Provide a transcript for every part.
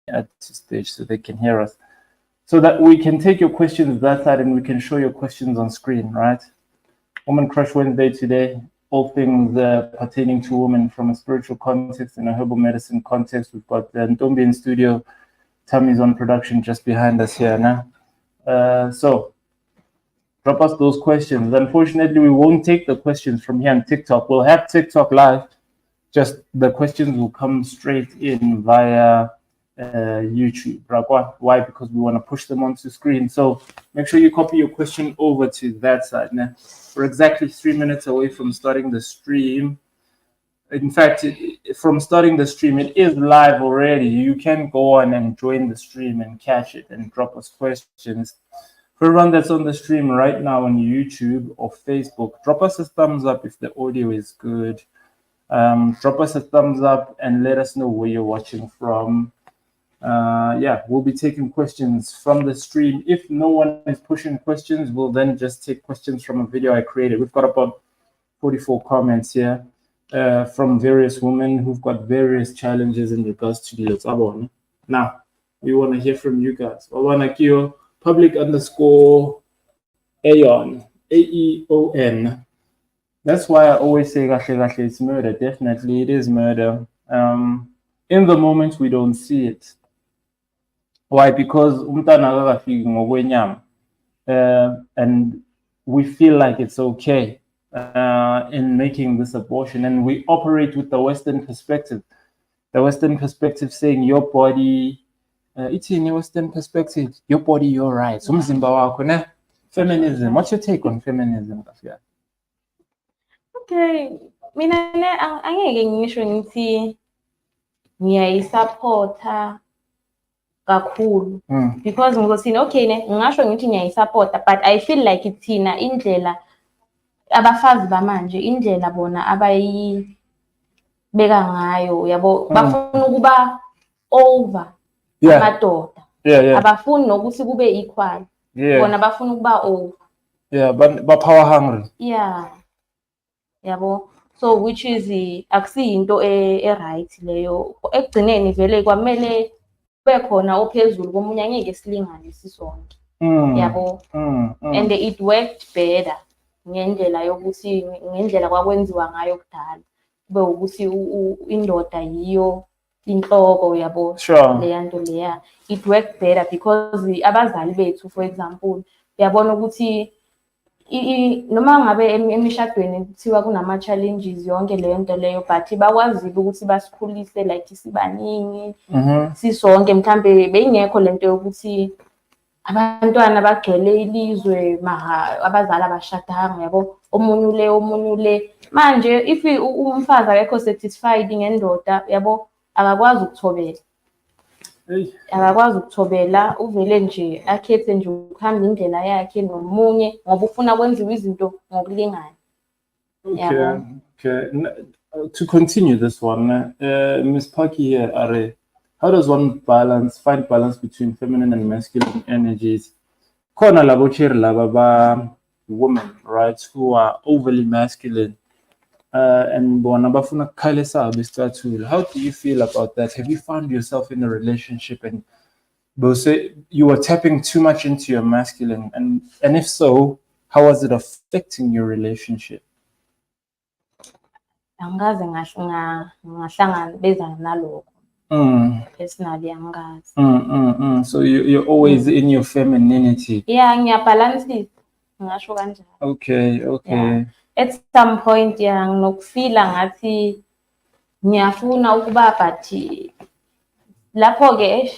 at to stage so they can hear us, so that we can take your questions that side and we can show your questions on screen, right? Woman Crush Wednesday today, all things pertaining to women from a spiritual context and a herbal medicine context. We've got Ntombi in studio, Tammy's on production just behind us here now. So drop us those questions. Unfortunately, we won't take the questions from here on TikTok. We'll have TikTok live, just the questions will come straight in via YouTube. Why? Because we want to push them onto screen. So make sure you copy your question over to that side. Now, we're exactly 3 minutes away from starting the stream. In fact, from starting the stream, it is live already. You can go on and join the stream and catch it and drop us questions. For everyone that's on the stream right now on YouTube or Facebook, drop us a thumbs up if the audio is good. Drop us a thumbs up and let us know where you're watching from. Yeah, we'll be taking questions from the stream. If no one is pushing questions, we'll then just take questions from a video I created. We've got about 44 comments here from various women who've got various challenges in regards to the Now, we want to hear from you guys. Wawanakio, public_Aeon, AEON. That's why I always say it's murder. Definitely, it is murder. In the moment, we don't see it. Why? Because and we feel like it's okay in making this abortion, and we operate with the Western perspective. The Western perspective saying your body, it's in your Western perspective, your body, your rights. Feminism. What's your take on feminism? Okay, mina angeke ngisho ngithi ngiyayisupporta kakhulu because ngokuthini okay ngingasho ngithi ngiyayisupporta, but I feel like ithina indlela abafazi bamanje, indlela bona abayibeka ngayo yabo, bafuna ukuba over amadoda, abafuni nokuthi kube equal, bona bafuna ukuba over, ba power hungry, yabo. So which is akusiyinto right leyo. Ekugcineni vele kwamele kube khona ophezulu komunye, angeke silingane sisonke, yabo. And it worked better ngendlela yokuthi, ngendlela kwakwenziwa ngayo kudala, kube ukuthi indoda yiyo inhloko, yabo. Leya nto leya, it worked better because abazali bethu, for example, uyabona ukuthi noma ngabe emishadweni kuthiwa kunama challenges yonke leyo nto leyo, but bakwazile ukuthi basikhulise like sibaningi, sisonke. Mhlambe beyingekho lento yokuthi abantwana bagcwele ilizwe abazali abashadanga, yabo, omunye ule. Manje if umfazi akekho satisfied ngendoda, yabo, akakwazi ukuthobela. Akakwazi ukuthobela, uvele nje akhethe nje ukuhamba indlela yakhe nomunye ngoba ufuna kwenziwa izinto ngokulingana. Okay. To continue this one, Ms. Paki here, Are, how does one find balance between feminine and masculine energies? Kona labo cheri laba ba women, right, who are overly masculine. And how do you feel about that? Have you found yourself in a relationship and you were tapping too much into your masculine, and if so, how was it affecting your relationship? Angazi ngahlangabezana nalokho. Personally angazi. So you're always in your femininity. Yeah, ngiyabalance ngasho kanjalo. Okay. Yeah. At some point nginokufila ngathi ngiyafuna ukuba, but lapho ke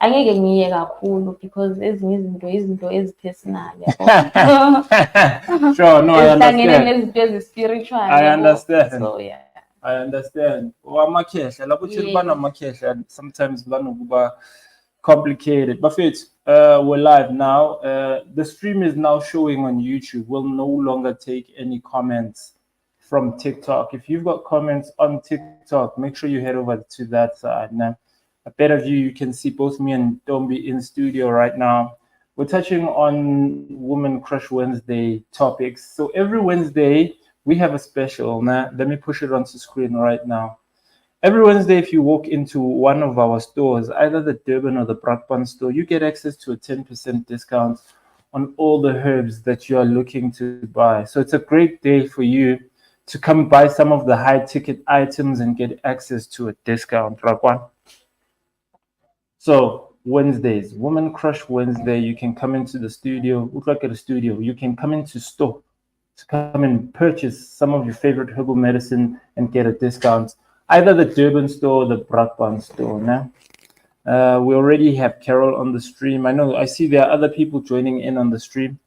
angeke ngiye kakhulu because ezinye izinto ezipersonal, yabo. Sure, no, I understand. Nezinto ezi-spiritual. I understand. So yeah, I understand. Amakhehla labo cheri banamakhehla sometimes banokuba complicated. But we're live now. The stream is now showing on YouTube. We'll no longer take any comments from TikTok. If you've got comments on TikTok, make sure you head over to that side. Now, a better view, you can see both me and Ntombi in studio right now. We're touching on Woman Crush Wednesday topics. So every Wednesday, we have a special. Now, let me push it onto screen right now. Every Wednesday, if you walk into one of our stores, either the Durban or the Brakpan store, you get access to a 10% discount on all the herbs that you are looking to buy. So it's a great day for you to come buy some of the high ticket items and get access to a discount. Rakwan. So Wednesdays, Woman Crush Wednesday, you can come into the studio, look like at the studio, you can come into store to come and purchase some of your favorite herbal medicine and get a discount. Either the Durban store or the Brakpan store. Now, we already have Carol on the stream. I see there are other people joining in on the stream.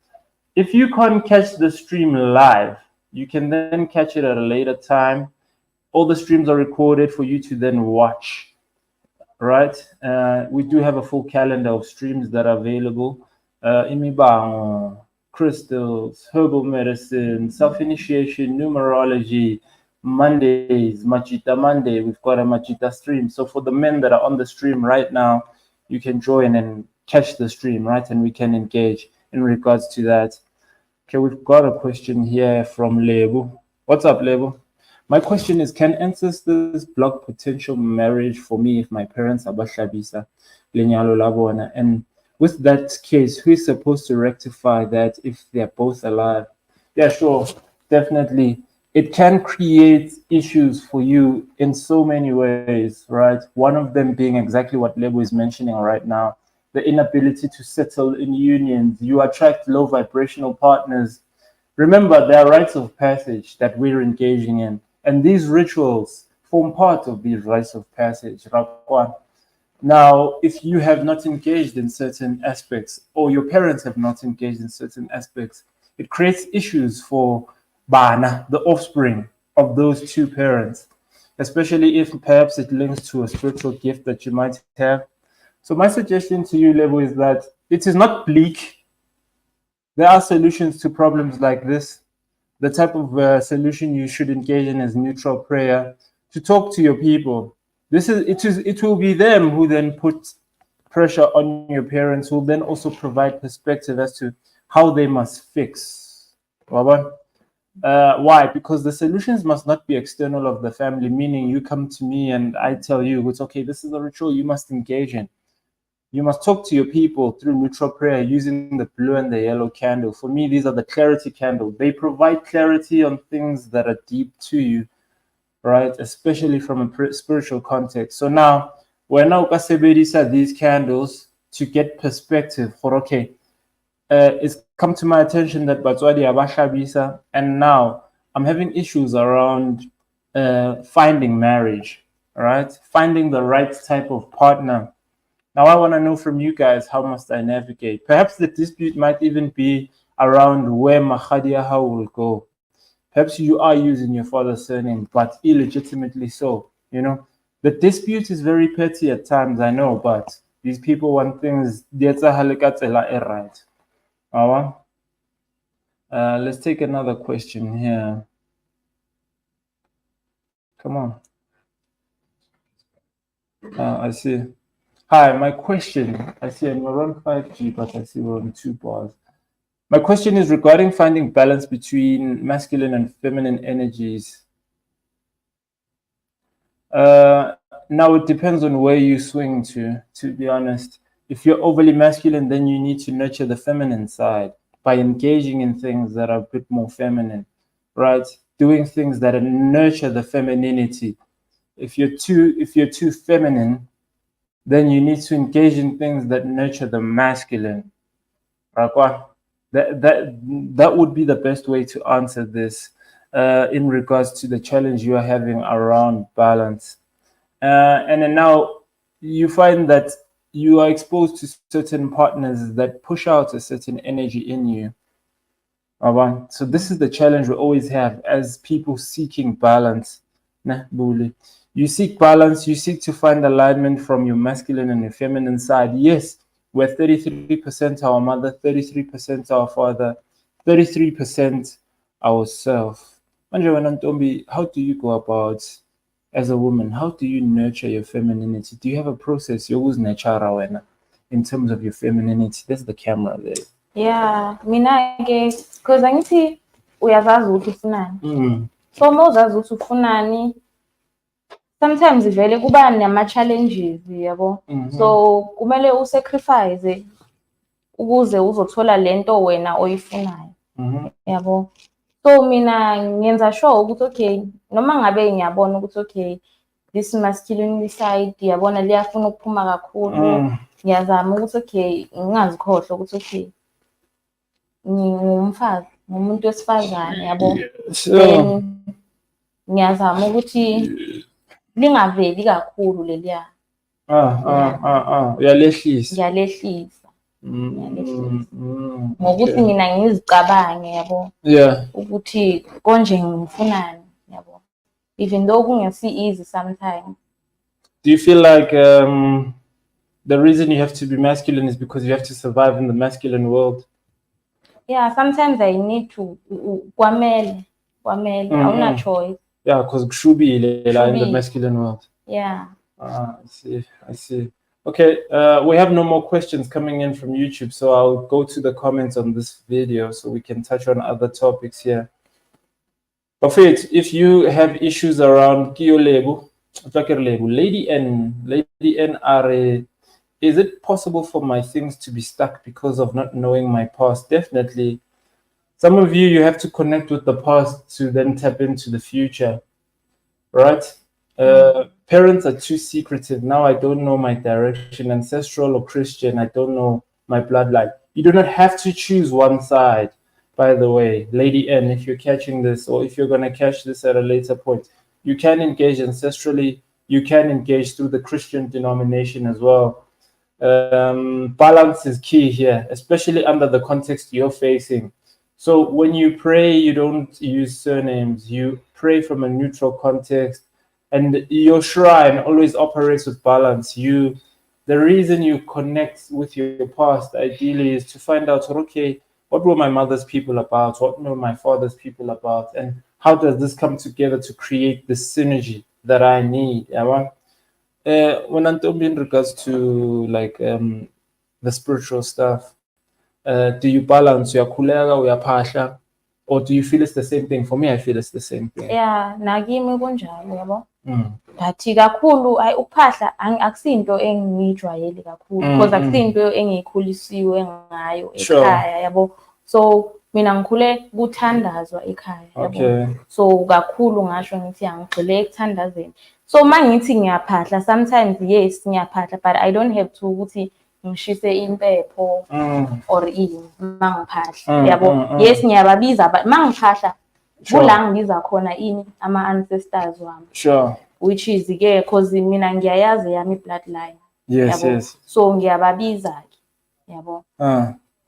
If you can't catch the stream live, you can then catch it at a later time. All the streams are recorded for you to then watch, right? We do have a full calendar of streams that are available. Imibango, crystals, herbal medicine, self-initiation, numerology, Mondays, Machita Monday, we've got a Machita stream. So for the men that are on the stream right now, you can join and catch the stream, right? And we can engage in regards to that. Okay, we've got a question here from Lebo. What's up, Lebo? My question is, can ancestors block potential marriage for me if my parents are Bashabisa, Lenyalo Labona? And with that case, who is supposed to rectify that if they're both alive? Yeah, sure, definitely. It can create issues for you in so many ways, right? One of them being exactly what Lebo is mentioning right now, the inability to settle in unions. You attract low vibrational partners. Remember, there are rites of passage that we're engaging in, and these rituals form part of these rites of passage. Now, if you have not engaged in certain aspects, or your parents have not engaged in certain aspects, it creates issues for Bana, the offspring of those two parents, especially if perhaps it links to a spiritual gift that you might have. So my suggestion to you, Lebo, is that it is not bleak. There are solutions to problems like this. The type of solution you should engage in is neutral prayer, to talk to your people. It will be them who then put pressure on your parents, who will then also provide perspective as to how they must fix. Why? Because the solutions must not be external of the family, meaning you come to me and I tell you, it's okay, this is a ritual you must engage in. You must talk to your people through neutral prayer using the blue and the yellow candle. For me, these are the clarity candles. They provide clarity on things that are deep to you, right? Especially from a spiritual context. So now, we're now kasebedisa these candles to get perspective for, okay, it's come to my attention that Batswadi Abashabisa, and now I'm having issues around finding marriage, right? Finding the right type of partner. Now I want to know from you guys, how must I navigate? Perhaps the dispute might even be around where Mahadiaha will go. Perhaps you are using your father's surname, but illegitimately so, you know? The dispute is very petty at times, I know, but these people want things, right? Let's take another question here. Come on. I see. Hi, my question. I see we're on 5G, but I see we're on 2 bars. My question is regarding finding balance between masculine and feminine energies. Now it depends on where you swing to be honest. If you're overly masculine, then you need to nurture the feminine side by engaging in things that are a bit more feminine, right? Doing things that nurture the femininity. If you're too feminine, then you need to engage in things that nurture the masculine. That would be the best way to answer this in regards to the challenge you are having around balance. And then now you find that you are exposed to certain partners that push out a certain energy in you. So this is the challenge we always have as people seeking balance. You seek balance, you seek to find alignment from your masculine and your feminine side. Yes, we're 33% our mother, 33% our father, 33% ourselves. How do you go about, as a woman, how do you nurture your femininity? Do you have a process you always nurture in terms of your femininity? There's the camera there. Yeah, mina ke because angithi uyazazi ukuthi ufunani. So mawuzazi ukuthi ufunani, sometimes vele kuba nama-challenges yabo. So kumele usacrifice ukuze uzothola lento wena oyifunayo yabo. So mina ngenza sure ukuthi okay, noma ngabe ngiyabona ukuthi okay, this masculine side yabona liyafuna ukuphuma kakhulu, ngiyazama ukuthi okay ngingazikhohlwa ukuthi okay ngumfazi, ngumuntu wesifazane yabo. Then ngiyazama ukuthi lingaveli kakhulu leliya. Uyalehlisa. Ngiyalehlisa. Ngokuthi mina ngizicabange yabo. Ukuthi konje ngifunani yabo. Even though kungasi easy sometimes. Do you feel like the reason you have to be masculine is because you have to survive in the masculine world? Yeah, sometimes I need to kwamele, awuna choice. Yeah, because kushubile in the masculine world. Yeah. I see. Okay, we have no more questions coming in from YouTube, so I'll go to the comments on this video so we can touch on other topics here. But if you have issues around Lady N are is it possible for my things to be stuck because of not knowing my past? Definitely. Some of you have to connect with the past to then tap into the future, right? Parents are too secretive. Now I don't know my direction, ancestral or Christian. I don't know my bloodline. You do not have to choose one side, by the way. Lady N, if you're catching this or if you're going to catch this at a later point, you can engage ancestrally. You can engage through the Christian denomination as well. Balance is key here, especially under the context you're facing. So when you pray, you don't use surnames. You pray from a neutral context, and your shrine always operates with balance. The reason you connect with your past ideally is to find out, okay, what were my mother's people about? What were my father's people about? And how does this come together to create the synergy that I need? When I'm talking in regards to like the spiritual stuff, do you balance your kulega or your pasha, or do you feel it's the same thing? For me, I feel it's the same thing. Yeah, nakimi kunjalo yabo. But kakhulu ukuphahla akusinto engijwayele kakhulu because akusinto engikhulisiwe ngayo ekhaya yabo. So mina ngikhule kuthandazwa ekhaya yabo. So kakhulu ngasho ngithi angigxile ekuthandazeni. So mangithi ngiyaphahla, sometimes yes ngiyaphahla, but I don't have to ukuthi ngishise impepho or ini mangiphahla yabo. Yes ngiyababiza, but mangiphahla kula ngibiza khona ini ama ancestors wami. Sure. Which is ke cause mina ngiyayazi yami bloodline. Yes, yabo. yes. So ngiyababiza ke yabo.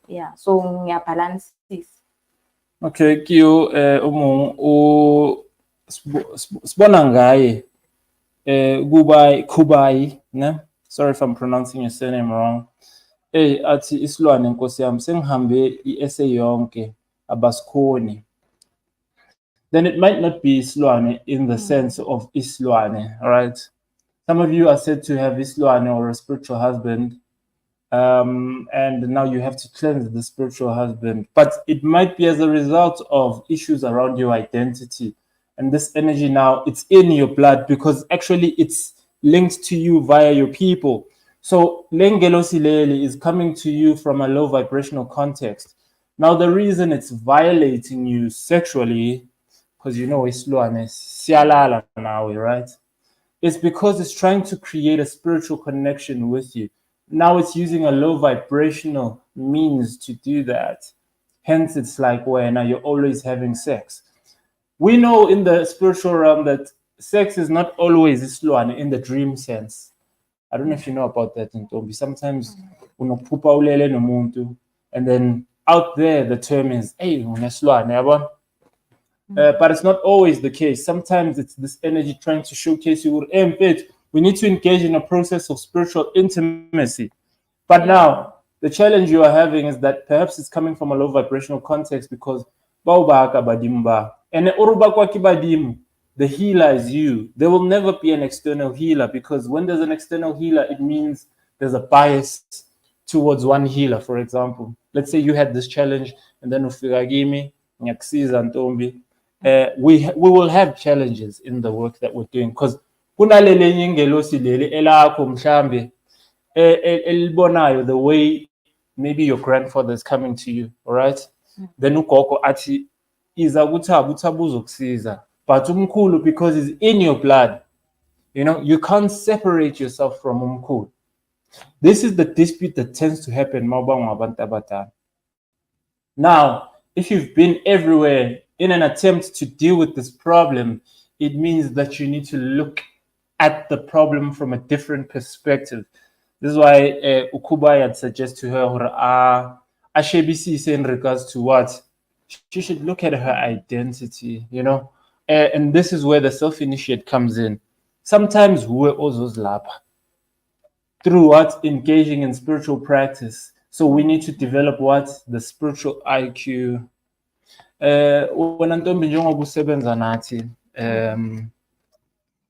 Yeah, so ngiyabalance. Okay, kiyo sibona ngaye Kubai, ne? Sorry if I'm pronouncing your surname wrong. Athi isilwane nkosi yami sengihambe iessay yonke abasikhoni. Then it might not be isilwane in the sense of isilwane, right? Some of you are said to have isilwane or a spiritual husband, and now you have to cleanse the spiritual husband. But it might be as a result of issues around your identity. And this energy now, it's in your blood because actually it's linked to you via your people. So Lengelo Sileli is coming to you from a low vibrational context. Now the reason it's violating you sexually, because you know it's sialala now, right? It's because it's trying to create a spiritual connection with you. Now it's using a low vibrational means to do that. Hence it's like where now you're always having sex. We know in the spiritual realm that sex is not always isilwane in the dream sense. I don't know if you know about that, Ntombi. Sometimes unophupha ulele nomuntu, and then out there the term is, hey, unesilwane, yabo? But it's not always the case. Sometimes it's this energy trying to showcase you. We need to engage in a process of spiritual intimacy. But now, the challenge you are having is that perhaps it's coming from a low vibrational context because and the healer is you. There will never be an external healer because when there's an external healer, it means there's a bias towards one healer. For example, let's say you had this challenge and then we will have challenges in the work that we're doing because kunaleli enye ingelosi leli elakho mhlambe elibonayo the way maybe your grandfather is coming to you, all right? Then ugogo athi iza kuThabo, uThabo uzokusiza. But umkhulu, because it's in your blood, you know, you can't separate yourself from umkhulu. This is the dispute that tends to happen mawuba ngabantu abadala. Now, if you've been everywhere in an attempt to deal with this problem, it means that you need to look at the problem from a different perspective. This is why Ukubai had suggested to her, Ashebisi in regards to what? She should look at her identity, you know? And this is where the self-initiate comes in. Sometimes we're also lapa through what? Engaging in spiritual practice. So we need to develop what? The spiritual IQ.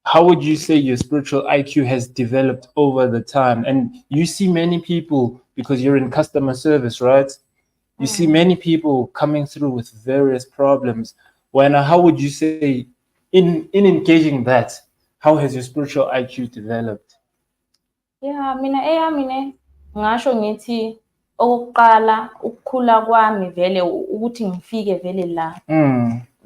How would you say your spiritual IQ has developed over the time? And you see many people, because you're in customer service, right? You see many people coming through with various problems. How would you say, in engaging that, how has your spiritual IQ developed? Yeah, mina ngasho ngithi okokuqala ukukhula kwami vele ukuthi ngifike vele la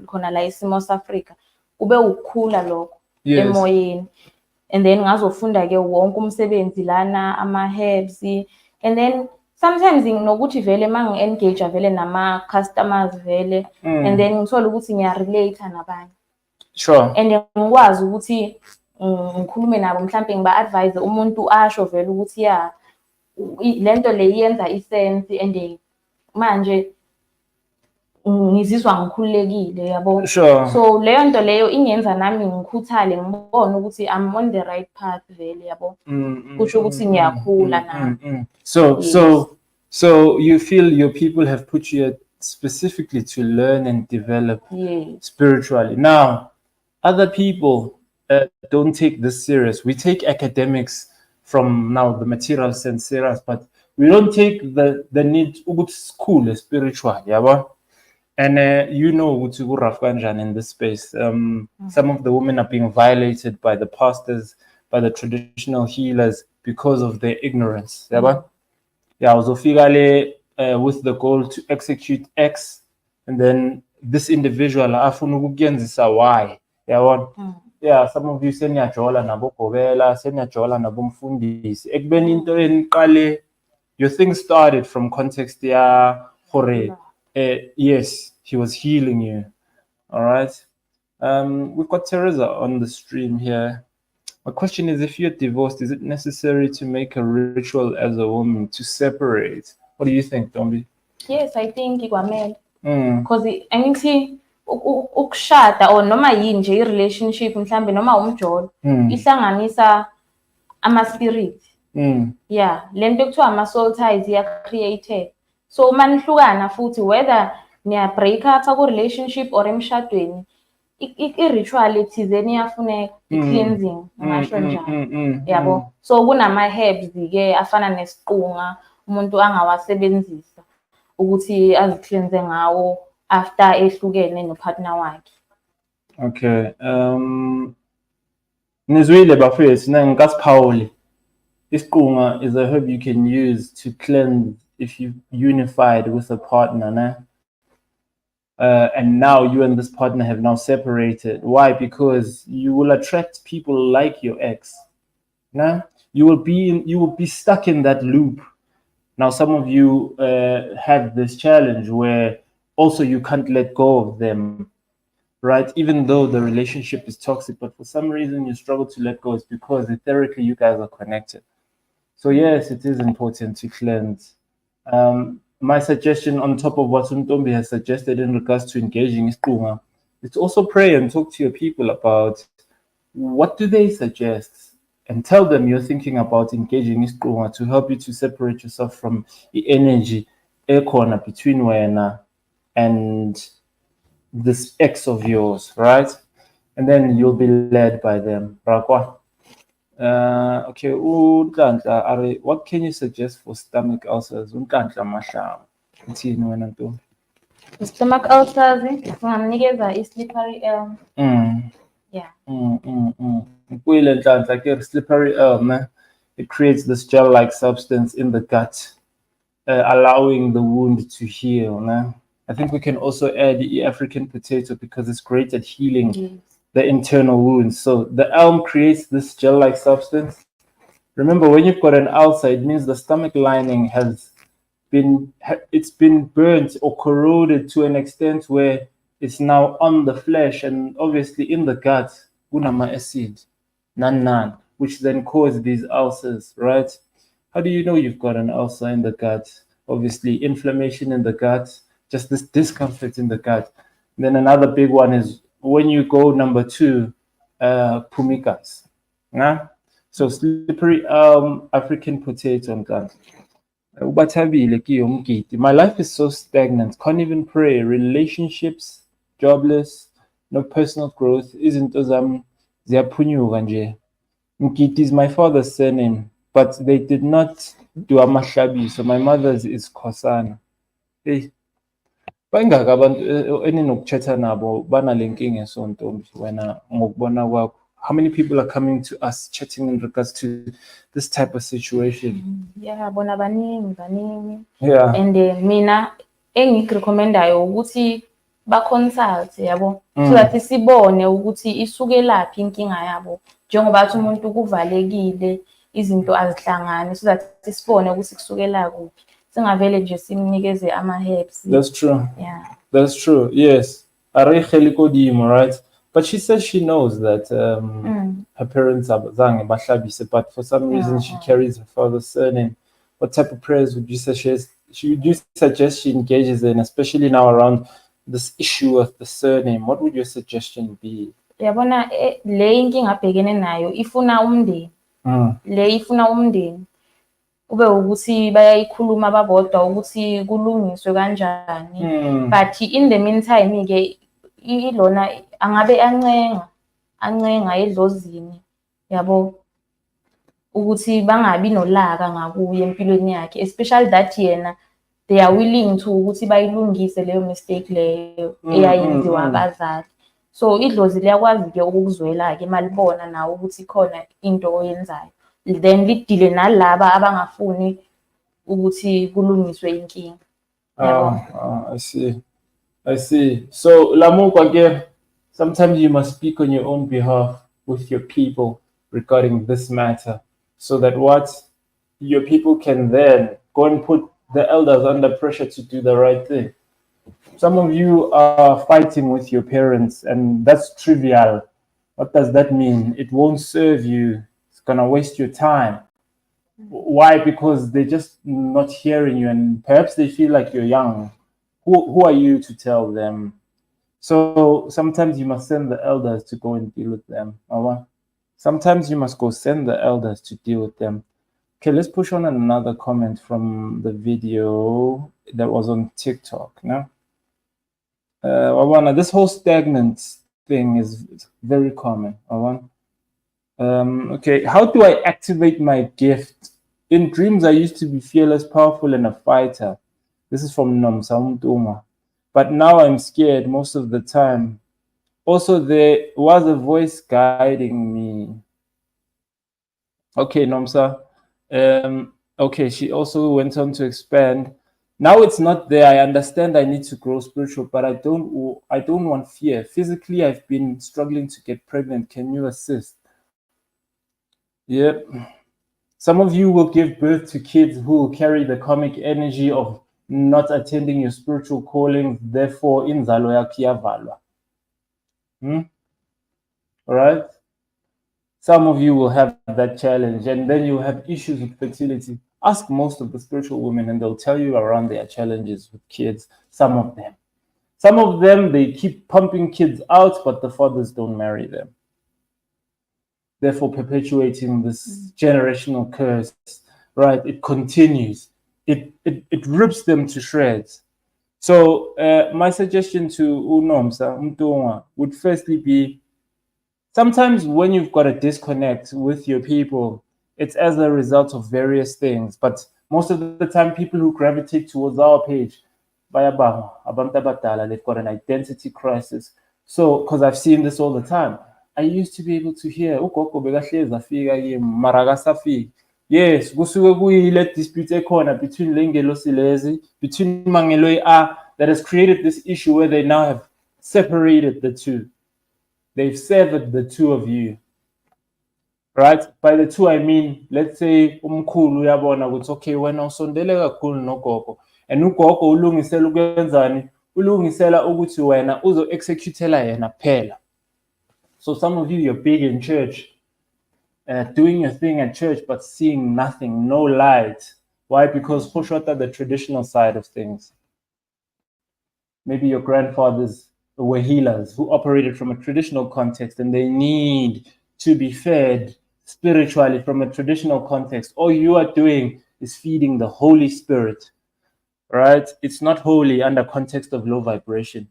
khona la eSimo Africa kube ukukhula lokho emoyeni, and then ngazofunda ke wonke umsebenzi lana ama-herbs, and then sometimes nginokuthi vele mangi-engage vele nama-customers vele, and then ngithola ukuthi ngiya-relate nabanye. Sure. And ngikwazi ukuthi ngikhulume nabo, mhlawumbe ngiba-advise umuntu asho vele ukuthi ya lento le yenza isense, and manje ngizizwa ngikhululekile, yabo. Sure. So leyo nto leyo ingenza nami ngikhuthale, ngibone ukuthi I'm on the right path vele, yabo. Kusho ukuthi ngiyakhula nami. So you feel your people have put you specifically to learn and develop spiritually. Now, other people don't take this serious. We take academics from now the material sense serious, but we don't take the need to school spiritual, yeah. And you know in this space. Some of the women are being violated by the pastors, by the traditional healers because of their ignorance. Yeah, with the goal to execute X, and then this individual why. Yeah, some of you senyajola nabo gobela, senyajola nabo mfundisi. Ekubeni into eniqale, your thing started from context hore. Yes, he was healing you. All right. We've got Teresa on the stream here. My question is, if you're divorced, is it necessary to make a ritual as a woman to separate? What do you think, Dombi? Yes, I think ikwamele. Because I mean, see, ukushada or noma yini nje i-relationship mhlambe noma umjolo ihlanganisa ama-spirit. Yeah, lento kuthiwa ama-soul ties ya-created. So manihlukana futhi, whether niya-break up ku-relationship or emshadweni, i-ritual ethizeni iyafuneka, i-cleansing ngasho njalo, yabo. So kunama-herbs-ke afana nesiqunga umuntu angawasebenzisa ukuthi azi-cleanse ngawo after ehlukene no-partner wakhe. Okay. Nizwile bafethu nangikasiphawuli. Isiqunga is a herb you can use to cleanse if you unified with a partner, né? And now you and this partner have now separated. Why? Because you will attract people like your ex. Nah? You will be stuck in that loop. Now, some of you have this challenge where also you can't let go of them, right? Even though the relationship is toxic, but for some reason you struggle to let go. It's because etherically you guys are connected. So yes, it is important to cleanse. My suggestion on top of what Suntombi has suggested in regards to engaging Isiqunga, it's also pray and talk to your people about what do they suggest, and tell them you're thinking about engaging Isiqunga to help you to separate yourself from the energy corner between Wena and this ex of yours, right? And then you'll be led by them. Rakwa. Okay, what can you suggest for stomach ulcers? Stomach ulcers, ngingamnikeza i-slippery elm. Yeah. Like a slippery elm, it creates this gel-like substance in the gut, allowing the wound to heal. I think we can also add the African potato because it's great at healing Yes. the internal wounds. So the elm creates this gel-like substance. Remember, when you've got an ulcer, it means the stomach lining has been burnt or corroded to an extent where it's now on the flesh and obviously in the gut, kunama acid, nan, which then cause these ulcers, right? How do you know you've got an ulcer in the gut? Obviously, inflammation in the gut, just this discomfort in the gut. And then another big one is when you go number 2, pumikas. Yeah? So slippery African potato and gut. My life is so stagnant, can't even pray. Relationships, jobless, no personal growth. Izinto zami ziyaphunyuka nje. Mgidi is my father's surname, but they did not do amahlabi, so my mother's is Khosana. Hey, bangaka abantu eninokuthetha nabo banale nkinga esontombi wena ngokubona kwakho? How many people are coming to us chatting in regards to this type of situation? Yeah, bona baningi. Yeah. And mina engikurecommendayo ukuthi ba-consult yabo, so that sibone ukuthi isukelaphi inkinga yabo, njengoba athi umuntu kuvalekile izinto azihlangane, so that sibone ukuthi kusukela kuphi, singavele nje simnikeze ama-herbs. That's true. Yeah. That's true. Yes. Right? But she says she knows that her parents are zange bahlabise, but for some reason she carries her father's surname. What type of prayers would you suggest she engages in, especially now around this issue of the surname? What would your suggestion be? Yabona le inkinga abhekene nayo ifuna umndeni. Le ifuna umndeni. Kube ukuthi bayayikhuluma babodwa ukuthi kulungiswe kanjani. But in the meantime ke ilona angabe ancenga edlozini yabo ukuthi bangabi nolaka ngakuye empilweni yakhe, especially that yena they are willing to ukuthi bayilungise leyo mistake leyo eyayenziwa abazali. So idlozi liyakwazi ke ukukuzwela ke malibona nawo ukuthi khona into oyenzayo, then lidile nalaba abangafuni ukuthi kulungiswe inkinga. I see. So Lamuka again, sometimes you must speak on your own behalf with your people regarding this matter, so that your people can then go and put the elders under pressure to do the right thing. Some of you are fighting with your parents, and that's trivial. What does that mean? It won't serve you. It's gonna waste your time. Why? Because they're just not hearing you, and perhaps they feel like you're young. Who are you to tell them? So sometimes you must send the elders to go and deal with them. Sometimes you must go send the elders to deal with them. Okay, let's push on another comment from the video that was on TikTok. Now, this whole stagnant thing is very common. Okay, how do I activate my gift? In dreams, I used to be fearless, powerful, and a fighter. This is from Nomsa Umtuma. But now I'm scared most of the time. Also, there was a voice guiding me. Okay, Nomsa. Okay, she also went on to expand. Now it's not there. I understand I need to grow spiritual, but I don't want fear. Physically, I've been struggling to get pregnant. Can you assist? Yep. Some of you will give birth to kids who will carry the karmic energy of not attending your spiritual calling, therefore inzalo yakho iyavalwa. All right? Some of you will have that challenge, and then you'll have issues with fertility. Ask most of the spiritual women, and they'll tell you around their challenges with kids. Some of them, they keep pumping kids out, but the fathers don't marry them, therefore perpetuating this generational curse. Right? It continues. It rips them to shreds. So my suggestion to Unomsa Mtunga would firstly be, sometimes when you've got a disconnect with your people, it's as a result of various things. But most of the time, people who gravitate towards our page, they've got an identity crisis. So, because I've seen this all the time, I used to be able to hear ugogo bekahlezi afika kimi mara akasafiki. Yes, kusuke kuyile dispute ekhona between le ngelosi lezi, between Mangeloi A, that has created this issue where they now have separated the two. They've severed the two of you. Right? By the two, I mean, let's say umkhulu uyabona ukuthi okay wena usondele kakhulu nogogo and ugogo ulungisela ukwenzani, ulungisela ukuthi wena uzo executela yena kuphela. So some of you, you're big in church, doing your thing at church, but seeing nothing, no light. Why? Because Khoshota, the traditional side of things. Maybe your grandfathers were healers who operated from a traditional context and they need to be fed spiritually from a traditional context. All you are doing is feeding the Holy Spirit, right? It's not holy under context of low vibration.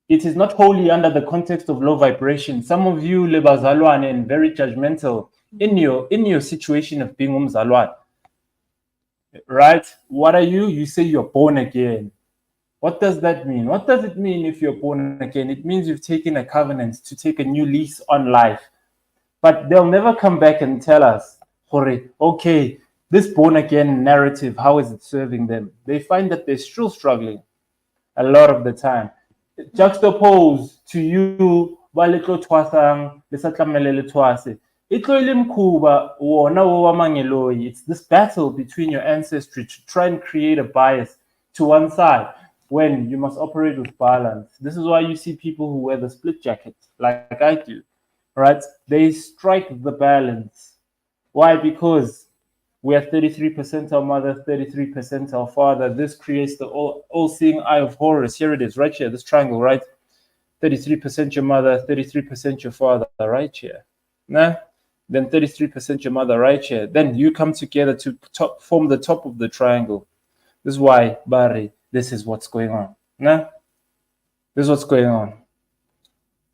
It is not holy under the context of low vibration. Some of you lebazalwane and very judgmental in your situation of being umzalwane. Right? What are you? You say you're born again. What does that mean? What does it mean if you're born again? It means you've taken a covenant to take a new lease on life. But they'll never come back and tell us, okay, this born again narrative, how is it serving them? They find that they're still struggling a lot of the time. Juxtaposed to you, it's this battle between your ancestry to try and create a bias to one side when you must operate with balance. This is why you see people who wear the split jacket, like I do, right? They strike the balance. Why? Because we are 33% our mother, 33% our father. This creates the all-seeing eye of Horus. Here it is, right here, this triangle, right? 33% your mother, 33% your father, right here. Nah? Then 33% your mother, right here. Then you come together to form the top of the triangle. This is why, Barry, this is what's going on. Nah? This is what's going on.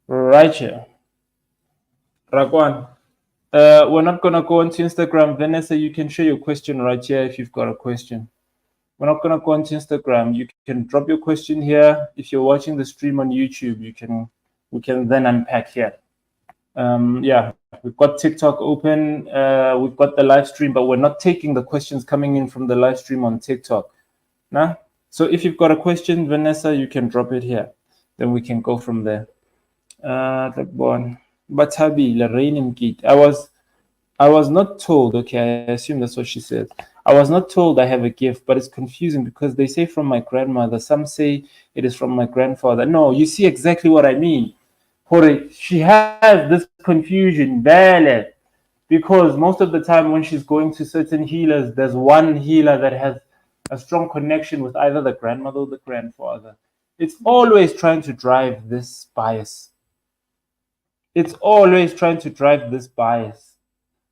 Right here. Rakwan. We're not going to go onto Instagram. Vanessa, you can share your question right here if you've got a question. We're not going to go onto Instagram. You can drop your question here. If you're watching the stream on YouTube, we can then unpack here. Yeah, we've got TikTok open. We've got the live stream, but we're not taking the questions coming in from the live stream on TikTok. Nah? So if you've got a question, Vanessa, you can drop it here. Then we can go from there. The one. Batabi, Lorraine Mkit. I was not told, okay, I assume that's what she said. I was not told I have a gift, but it's confusing because they say from my grandmother, some say it is from my grandfather. No, you see exactly what I mean. She has this confusion, because most of the time when she's going to certain healers, there's one healer that has a strong connection with either the grandmother or the grandfather. It's always trying to drive this bias. It's always trying to drive this bias.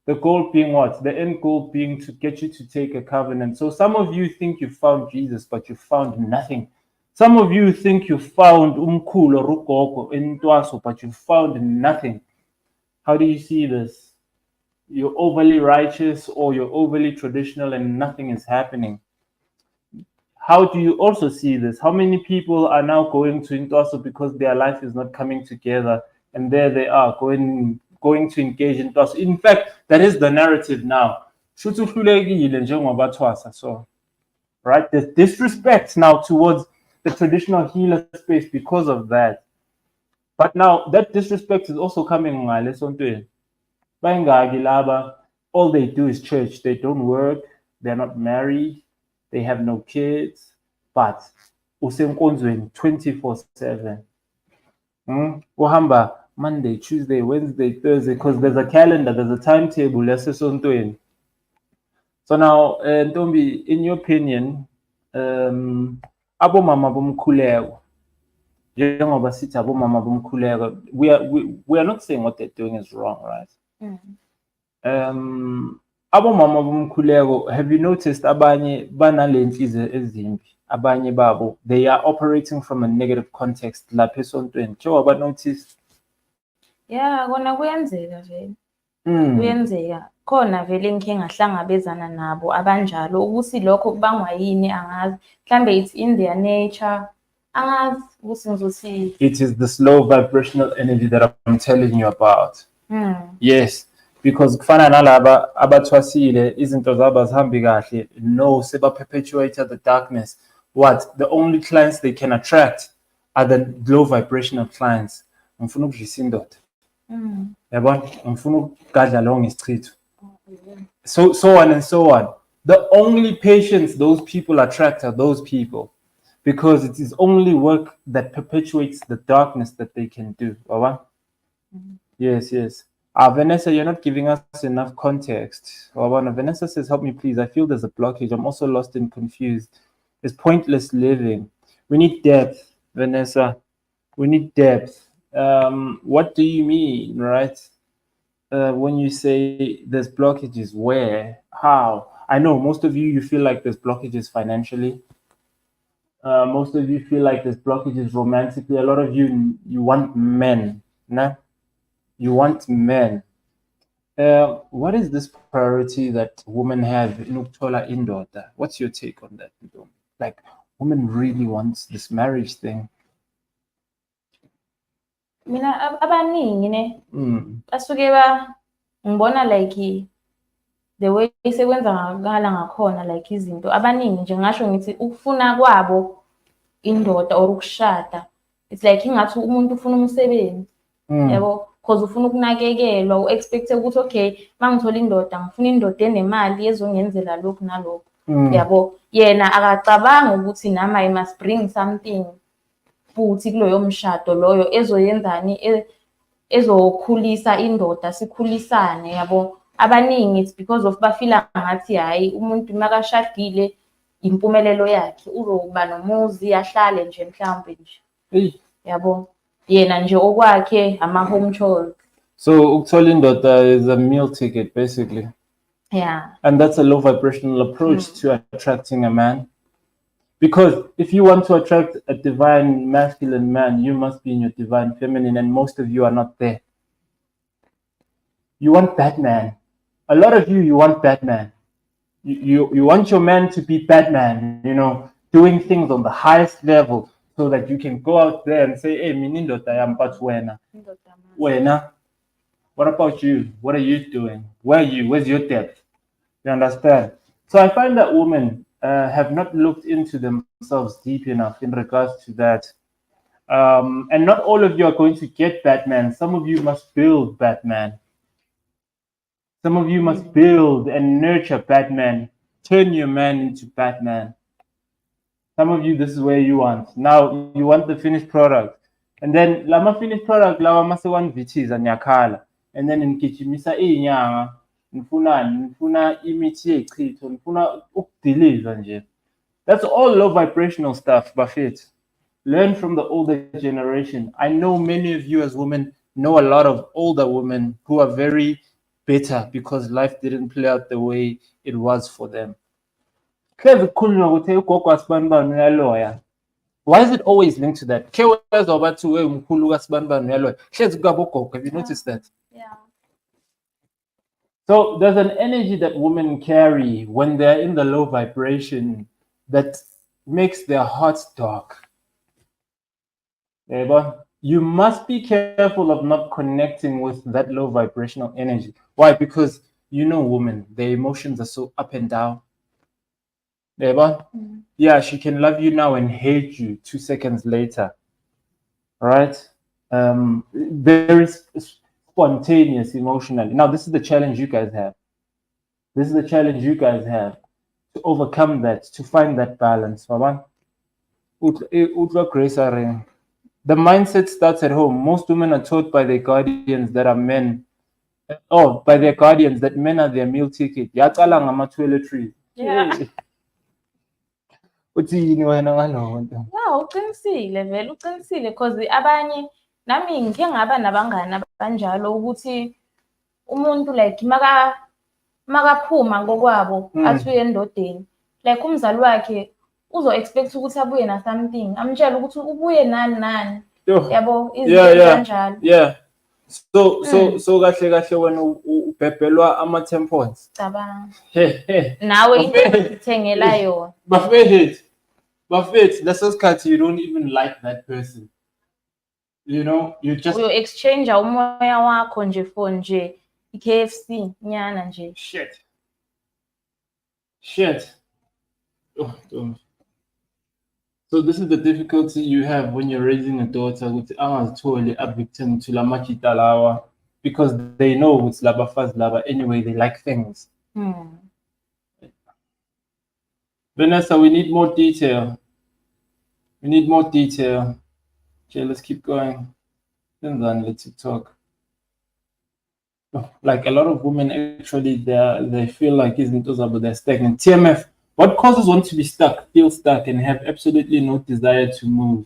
The goal being what? The end goal being to get you to take a covenant. So some of you think you found Jesus, but you found nothing. Some of you think you found umkhulu or ugogo in Ntwaso, but you found nothing. How do you see this? You're overly righteous or you're overly traditional and nothing is happening. How do you also see this? How many people are now going to Ntwaso because their life is not coming together? And there they are going to engage in Ntwaso. In fact, that is the narrative now. So, right? There's disrespect now towards the traditional healer space because of that. But now that disrespect is also coming all they do is church. They don't work, they're not married, they have no kids, but usenkonzweni 24/7. Uhamba Monday, Tuesday, Wednesday, Thursday, because there's a calendar, there's a timetable. So now, Ntombi, in your opinion, abo mama bomkhuleko, njengoba sithi abo mama bomkhuleko, we are not saying what they're doing is wrong, right? Abo mama bomkhuleko, have you noticed abanye banalentliziyo ezimbi? Abanye babo, they are operating from a negative context lapha esontweni. Njengoba notice. Yeah, kona kuyenzeka vele. Kuyenzeka. Khona vele ngike ngahlangabezana nabo abanjalo ukuthi lokho kubangwa yini angazi. Mhlambe it's in their nature. angazi ukuthi ngizothi It is the slow vibrational energy that I'm telling you about. Yes, because kufana nalaba abathwasile izinto zabo azihambi kahle, no, seba perpetuate the darkness. What? The only clients they can attract are the low vibrational clients. Ngifuna ukudlisa indoda. Yabona? Ngifuna ukugadla lo ngesichitho. So on and so on. The only patients those people attract are those people, because it is only work that perpetuates the darkness that they can do. Yes, yes. Vanessa, you're not giving us enough context. Vanessa says, help me please. I feel there's a blockage. I'm also lost and confused. It's pointless living. We need depth, Vanessa. We need depth. What do you mean, right? When you say there's blockages, where, how? I know most of you feel like there's blockages financially. Most of you feel like there's blockages romantically. A lot of you want men, nah? You want men. What is this priority that women have in Ukuthola indoda? What's your take on that? Like, women really wants this marriage thing. Mina abaningi ne basuke ngibona like the way sekwenzakala ngakhona like izinto abaningi nje ngasho ngithi ukufuna kwabo indoda or ukushada, it's like ingathi umuntu ufuna umsebenzi, yabo, because ufuna ukunakekelwa, u-expect ukuthi okay mangithola indoda ngifuna indoda enemali ezongenzela lokhu nalokho, yabo. Yena akacabanga ukuthi nama I must bring something futhi kuloyo mshado loyo ezoyenzani, ezokhulisa indoda, sikhulisane, yabo. Abaningi it's because of bafila ngathi hayi umuntu makashadile impumelelo yakhe uzokuba nomuzi ahlale nje mhlawumbe nje, yabo, yena nje okwakhe ama home chores. So ukuthola indoda is a meal ticket basically. Yeah. And that's a low vibrational approach to attracting a man. Because if you want to attract a divine masculine man, you must be in your divine feminine, and most of you are not there. You want Batman. A lot of you want Batman. You want your man to be Batman, you know, doing things on the highest level so that you can go out there and say, hey, Minindota, I am but wena. What about you? What are you doing? Where are you? Where's your depth? You understand? So I find that women have not looked into themselves deep enough in regards to that. And not all of you are going to get Batman. Some of you must build Batman. Some of you must build and nurture Batman. Turn your man into Batman. Some of you, this is where you want. Now you want the finished product. And then lama finished product, lama mase one vitis and yakala. And then in kichimisa inyanga, nfuna imithi yechitho, nfuna ukudeliver nje. That's all low vibrational stuff, Buffett. Learn from the older generation. I know many of you as women know a lot of older women who are very bitter because life didn't play out the way it was for them. Why is it always linked to that? Have you noticed that? Yeah. So there's an energy that women carry when they're in the low vibration that makes their hearts dark. You must be careful of not connecting with that low vibrational energy. Why? Because you know women, their emotions are so up and down. Yeah, she can love you now and hate you 2 seconds later. Right? Very spontaneous emotionally. Now, this is the challenge you guys have. This is the challenge you guys have to overcome that, to find that balance. The mindset starts at home. Most women are taught by their guardians that are men. Oh, by their guardians that men are their meal ticket. Yaqala ngama-toiletries. Yeah. Uthini wena ngaloo? Yeah, uqinisile vele, uqinisile, because abanye nami ngike ngaba nabangani abanjalo ukuthi umuntu like makaphuma ngokwabo athi uye endodeni, like umzali wakhe uzo expect ukuthi abuye na something, amtshela ukuthi ubuye nani yabo, izinto kanjalo. Yeah. So kahle wena ubhebhelwa ama-tampons. Cabanga. Nawe into ozithengela yona. Bafethu. But Faith, let's just cut, you don't even like that person. You know, you just exchange umoya wakho nje for nje i-KFC nyana nje. Shit. Oh, don't. So this is the difficulty you have when you're raising a daughter with totally a victim to la because they know it's laba fast laba anyway, they like things. Vanessa, we need more detail. Okay, let's keep going. And then let's talk. Like a lot of women actually they feel like they're stagnant. TMF, what causes one to be stuck, feel stuck, and have absolutely no desire to move?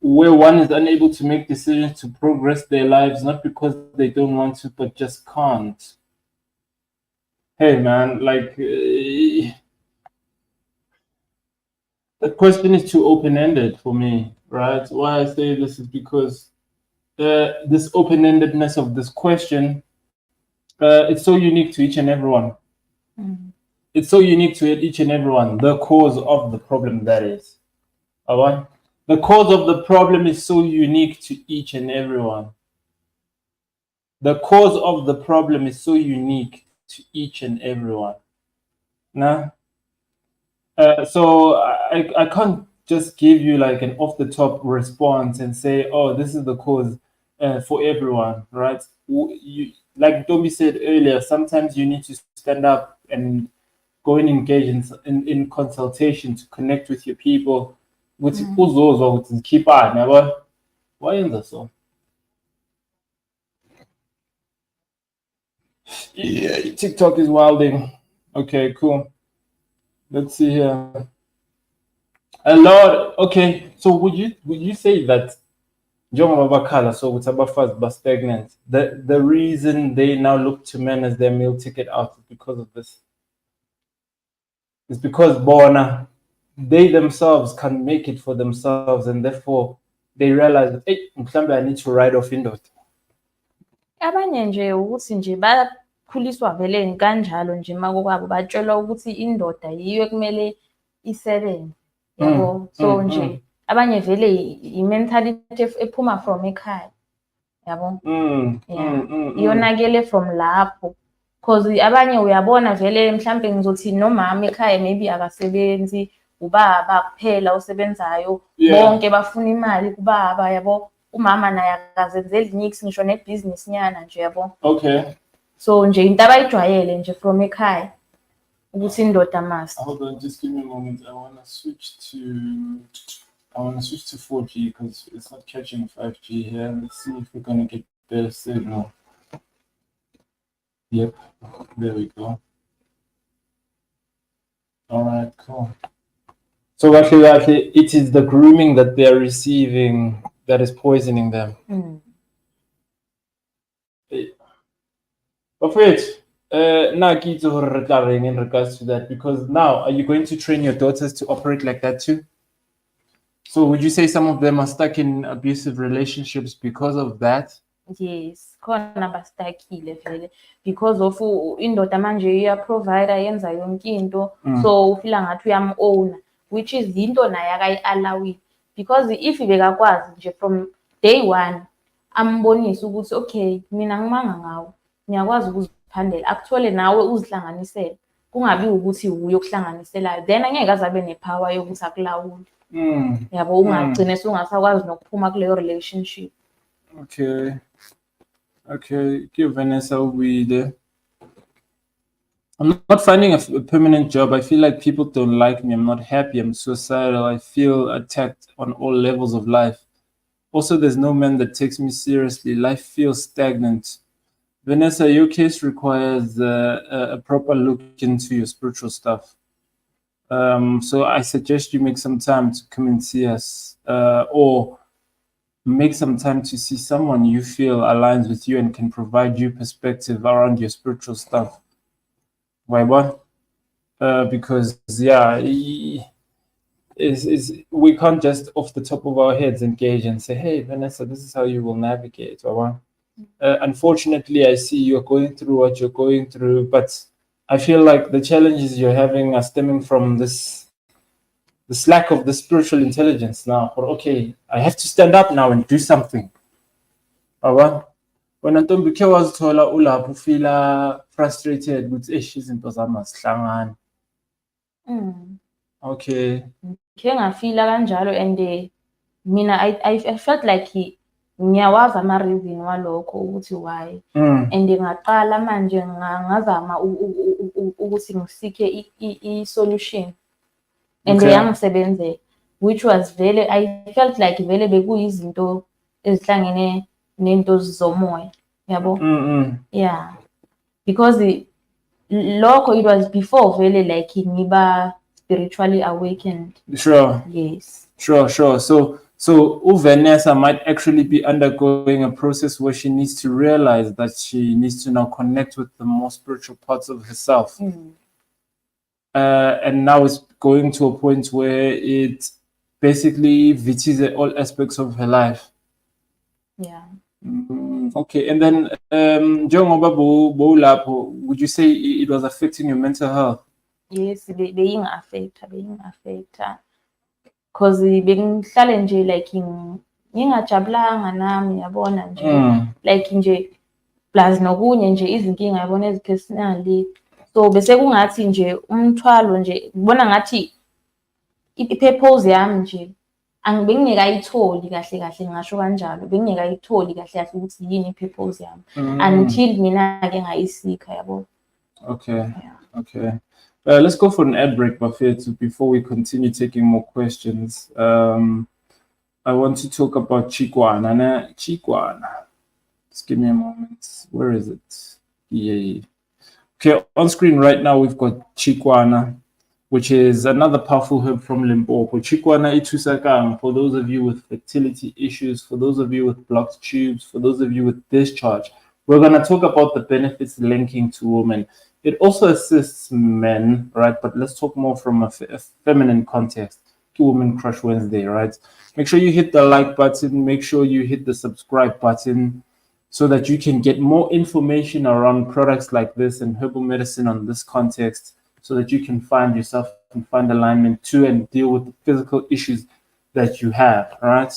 Where one is unable to make decisions to progress their lives, not because they don't want to, but just can't. Hey man, like the question is too open-ended for me, right? Why I say this is because this open-endedness of this question, it's so unique to each and everyone. It's so unique to each and everyone. The cause of the problem, that is. All right? The cause of the problem is so unique to each and everyone. The cause of the problem is so unique to each and everyone. Nah? So I can't just give you like an off-the-top response and say, oh, this is the cause for everyone, right? Like Toby said earlier, sometimes you need to stand up and go and engage in consultation to connect with your people. With uzozo ukuthi khiphani yabo wayenza so. Yeah, TikTok is wilding. Okay, cool. Let's see here. A lot. Okay, so would you say that njengoba bakhala so ukuthi abafazi ba stagnant, the reason they now look to men as their meal ticket out is because of this? It's because bona they themselves can make it for themselves, and therefore they realize that, hey, I need to ride off indoor. Abanye nje ukuthi nje bakhuliswa vele kanjalo nje makokwabo batshelwa ukuthi indoda yiyo ekumele isebenze yabo. So nje abanye vele i-mentality ephuma from ekhaya yabo. Iyonakele from lapho. Because abanye uyabona vele mhlambe ngizothi nomama ekhaya maybe akasebenzi, ubaba kuphela osebenzayo, bonke bafuna imali kubaba yabo. Umama naye akazenzeli nix ngisho nebusiness nyana nje yabo. Okay. So nje into abayijwayele nje from ekhaya ukuthi indoda must. Hold on, just give me a moment. I want to switch to 4G because it's not catching 5G here. Let's see if we're going to get better signal. Yep, there we go. All right, cool. So actually, it is the grooming that they are receiving that is poisoning them. But wait, in regards to that, because now are you going to train your daughters to operate like that too? So would you say some of them are stuck in abusive relationships because of that? Yes, khona bastakile vele because of indoda manje iya provider yenza yonke into, so ufila ngathi uyam-own, which is into naye akayi-allowile. Because if bekakwazi nje from day one ambonise ukuthi okay mina ngimanga ngawo ngiyakwazi ukuziphandela, akuthole nawe uzihlanganisele, kungabi ukuthi uyokuhlanganiselayo, then angeke azabe nepower yokuthi akulawule. Yabo ungagcine sungasakwazi nokuphuma kuleyo relationship. Okay, give Vanessa there. I'm not finding a permanent job. I feel like people don't like me. I'm not happy. I'm suicidal. I feel attacked on all levels of life. Also, there's no man that takes me seriously. Life feels stagnant. Vanessa, your case requires a proper look into your spiritual stuff. So I suggest you make some time to come and see us, or make some time to see someone you feel aligns with you and can provide you perspective around your spiritual stuff. Why what? Because we can't just off the top of our heads engage and say, hey Vanessa, this is how you will navigate. Unfortunately, I see you're going through what you're going through, but I feel like the challenges you're having are stemming from this lack of the spiritual intelligence now. Or okay, I have to stand up now and do something. Alright? Wena ntombi khe wazithola ulapho ufila frustrated ukuthi izinto zami azihlangani. Okay. Ngike ngafila kanjalo and mina I felt like ngiyawazi ama-reason walokho ukuthi why. And ngaqala manje ngazama ukuthi ngisike i-solution. And yangisebenzela, which was vele, I felt like vele bekuyizinto ezihlangene nento zomoya, yabo? Yeah. Because lokho it was before vele like ngiba spiritually awakened. Sure. Yes. Sure. So Vanessa might actually be undergoing a process where she needs to realize that she needs to now connect with the more spiritual parts of herself. And now it's going to a point where it basically visits all aspects of her life. Yeah. Okay, and then njengoba bowulapho, would you say it was affecting your mental health? Yes, being affected. Because bengihlale nje like ngingajabulanga nami yabona nje like nje plus nokunye nje izinkinga yabona ezipersonally. So bese kungathi nje umthwalo nje ngibona ngathi i-purpose yami nje bengingekayitholi kahle ngisho kanjalo, bengingekayitholi kahle ukuthi yini i-purpose yami until mina ke ngayisika yabo. Okay. Yeah. Okay. Let's go for an ad break, Bafethu, before we continue taking more questions. I want to talk about Chikwana. Just give me a moment. Where is it? Yeah. Okay, on screen right now we've got Chikwana, which is another powerful herb from Limpopo. Chikwana itusakang, for those of you with fertility issues, for those of you with blocked tubes, for those of you with discharge. We're going to talk about the benefits linking to women. It also assists men, right? But let's talk more from a feminine context. Women Crush Wednesday, right? Make sure you hit the like button. Make sure you hit the subscribe button so that you can get more information around products like this and herbal medicine on this context so that you can find yourself and find alignment to and deal with the physical issues that you have, all right?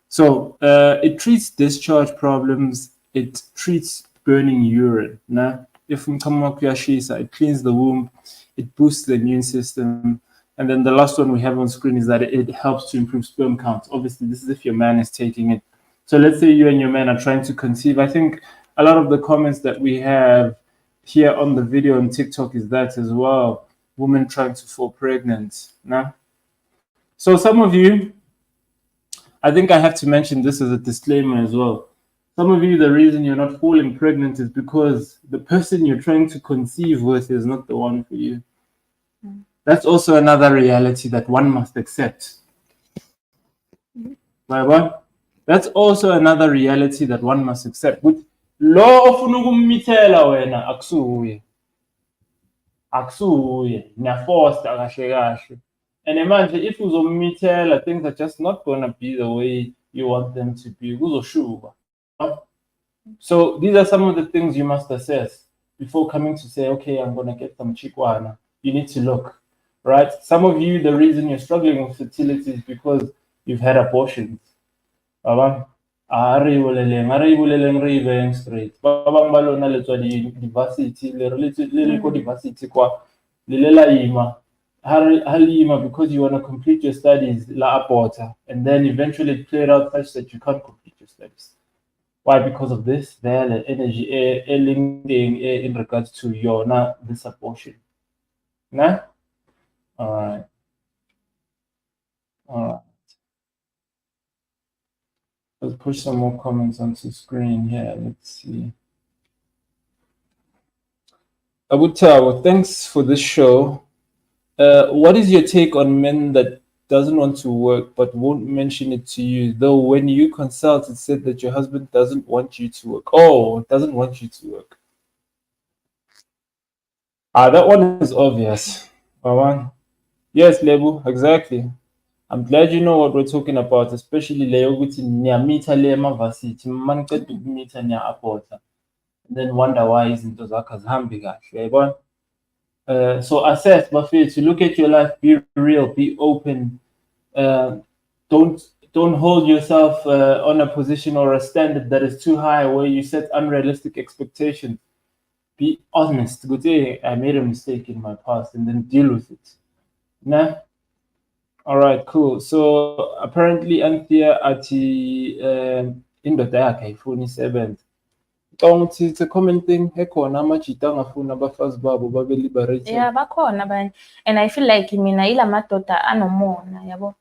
So it treats discharge problems. It treats burning urine. Nah? If it cleans the womb, it boosts the immune system. And then the last one we have on screen is that it helps to improve sperm count. Obviously, this is if your man is taking it. So let's say you and your man are trying to conceive. I think a lot of the comments that we have here on the video on TikTok is that as well. Women trying to fall pregnant. Nah? So some of you, I think I have to mention this as a disclaimer as well. Some of you, the reason you're not falling pregnant is because the person you're trying to conceive with is not the one for you. That's also another reality that one must accept. That's also another reality that one must accept. Lo ofuna ukumithela wena akusuye niyafosta kahle. And imagine if uzomithela, things are just not going to be the way you want them to be. Kuzoshuka. So these are some of the things you must assess before coming to say, okay, I'm going to get some Chikwana. You need to look, right? Some of you, the reason you're struggling with fertility is because you've had abortions. Straight. Babang balona letswa diversity, diversity kwa lilela halima because you want to complete your studies la aborta, and then eventually it played out such that you can't complete your studies. Why? Because of this value energy linking in regards to this abortion. Nah? All right. Let's push some more comments onto screen here. Let's see. Abutawa, thanks for this show. What is your take on men that doesn't want to work but won't mention it to you? Though when you consult, it said that your husband doesn't want you to work. Oh, doesn't want you to work. That one is obvious. Yes, Lebu, exactly. I'm glad you know what we're talking about, especially Leo Nyamita Lema Vasiti, Manka Mita Nya Apota. And then wonder why isn't those Akas Hambiga. So assess, Buffet, to look at your life, be real, be open. Don't hold yourself on a position or a standard that is too high where you set unrealistic expectations. Be honest. Go say, I made a mistake in my past, and then deal with it. Nah. All right, cool. So apparently, Anthea ati indoda yakhe ayifuni isebenza. Ngicabanga it's a common thing ekhona amajita angafuni abafazi babo babe liberated. Yeah, bakhona abanye. And I feel like mina ila madoda anomona, yabo.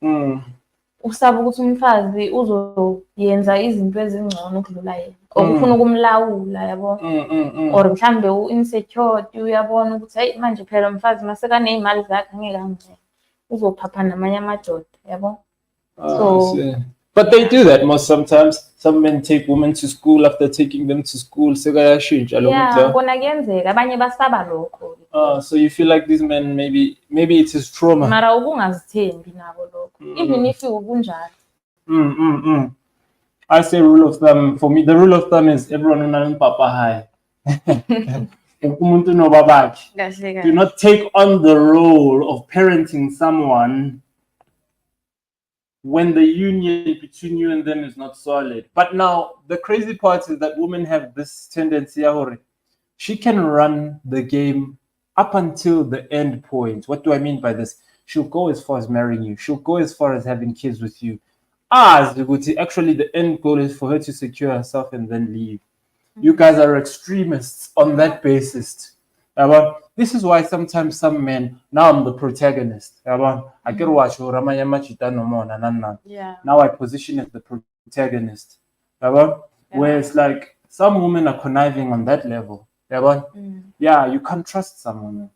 Usaba ukuthi umfazi uzoyenza izinto ezingcono ukudlula yena. Okufuna ukumlawula, yabo. Or mhlambe u-insecure, uyabona ukuthi hey manje phela umfazi maseka nezimali zakhe ngeke angene. Uzophapha namanye amadoda, yabo. So but they do that most sometimes. Some men take women to school. After taking them to school, yeah, kona kuyenzeka abanye basaba lokho. So you feel like these men maybe it is trauma. Mara ukungazithembi nabo lokho. Even if ubunjalo. I say rule of thumb for me. The rule of thumb is everyone unayo papa high. Umuntu no babakhe. Do not take on the role of parenting someone when the union between you and them is not solid. But now the crazy part is that women have this tendency, she can run the game up until the end point. What do I mean by this? She'll go as far as marrying you. She'll go as far as having kids with you. Actually the end goal is for her to secure herself and then leave. You guys are extremists on that basis. This is why sometimes some men, now I'm the protagonist. I get watch now I position as the protagonist. Where it's like some women are conniving on that level. Yeah, you can't trust some women.